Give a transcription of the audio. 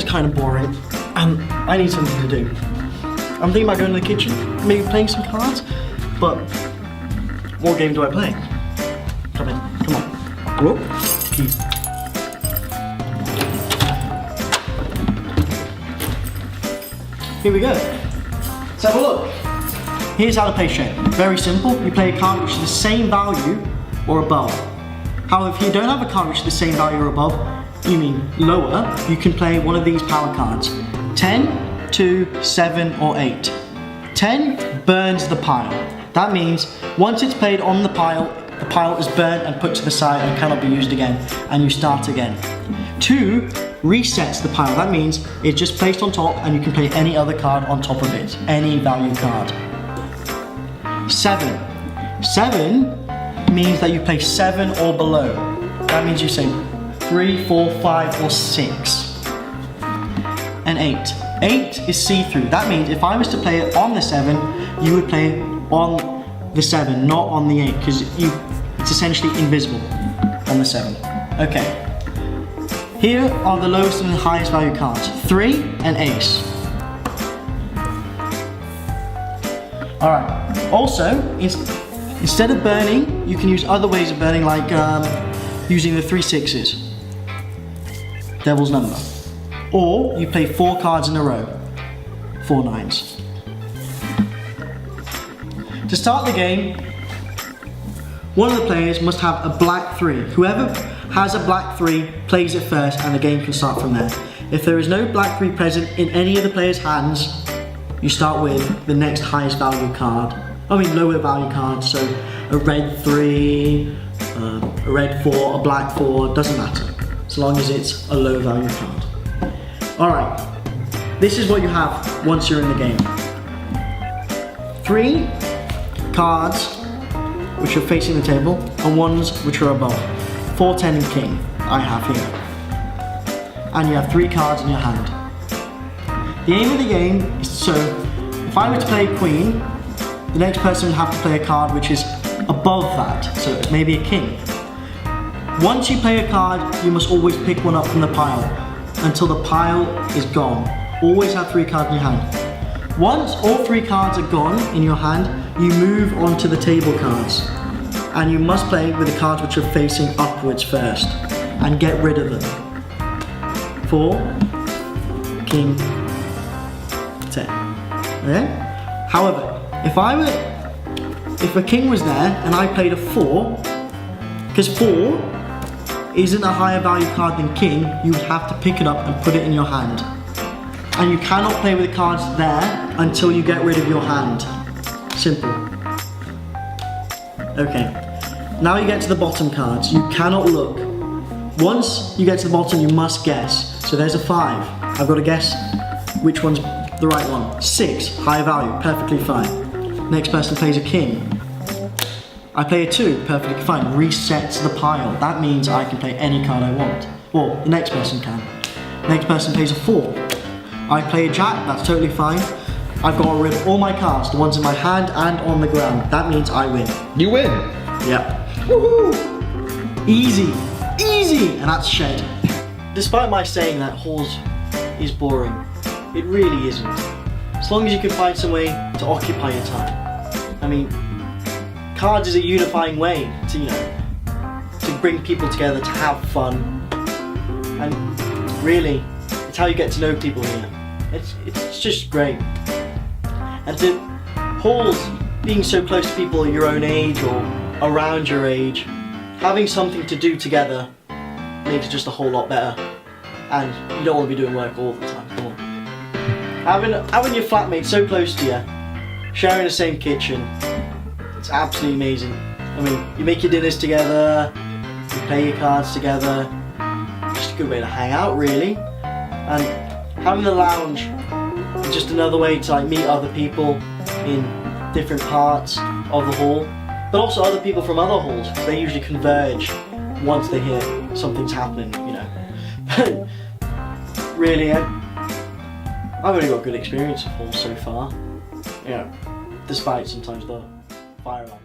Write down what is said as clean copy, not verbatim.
kind of boring, and I need something to do. I'm thinking about going to the kitchen, maybe playing some cards, but what game do I play? Come in, come on. Whoop, please. Here we go. Let's have a look. Here's how to play shape. Very simple. You play a card which is the same value or above. However, if you don't have a card which is the same value or above, you mean lower, you can play one of these power cards. 10, 2, 7, or 8. 10 burns the pile. That means once it's played on the pile is burnt and put to the side and cannot be used again, and you start again. 2 resets the pile. That means it's just placed on top and you can play any other card on top of it, any value card. 7 means that you play 7 or below. That means you say 3, 4, 5, or 6. And 8 is see-through. That means if I was to play it on the 7, you would play on the 7, not on the 8, because it's essentially invisible on the 7. Okay. Here are the lowest and the highest value cards. 3 and ace. Alright. Also, instead of burning, you can use other ways of burning, like using the 3 6s. Devil's number. Or you play 4 cards in a row. 4 9s. To start the game, one of the players must have a black 3. Whoever has a black 3 plays it first and the game can start from there. If there is no black 3 present in any of the players' hands, you start with the next highest value card. Lower value card, so a red 3, a red 4, a black 4, doesn't matter, as long as it's a low value card. Alright, this is what you have once you're in the game. 3 cards which are facing the table and ones which are above. 4, 10 and king I have here. And you have 3 cards in your hand. The aim of the game is so, if I were to play queen, the next person would have to play a card which is above that, so maybe a king. Once you play a card, you must always pick one up from the pile until the pile is gone. Always have 3 cards in your hand. Once all 3 cards are gone in your hand, you move on to the table cards. And you must play with the cards which are facing upwards first and get rid of them. 4, king, 10. Okay? However, if a king was there and I played a 4, because 4 isn't a higher value card than king, you would have to pick it up and put it in your hand. And you cannot play with the cards there until you get rid of your hand. Simple. Okay, now you get to the bottom cards. You cannot look. Once you get to the bottom, you must guess. So there's a 5. I've got to guess which one's the right one. 6, high value, perfectly fine. Next person plays a king. I play a 2, perfectly fine. Resets the pile. That means I can play any card I want. Well, the next person can. Next person plays a 4. I play a jack, that's totally fine. I've got rid of all my cards, the ones in my hand and on the ground. That means I win. You win? Yep. Woohoo! Easy, easy! And that's shed. Despite my saying that Halls is boring, it really isn't. As long as you can find some way to occupy your time. Cards is a unifying way to bring people together, to have fun. And really, it's how you get to know people here. It's just great. And to Halls being so close to people your own age or around your age, having something to do together makes it just a whole lot better. And you don't want to be doing work all the time, come on. Having your flatmate so close to you, sharing the same kitchen, it's absolutely amazing. You make your dinners together, you play your cards together, just a good way to hang out really. And having the lounge is just another way to meet other people in different parts of the hall, but also other people from other halls, because they usually converge once they hear something's happening, Really, I've only got good experience of halls so far, despite sometimes the fire alarm.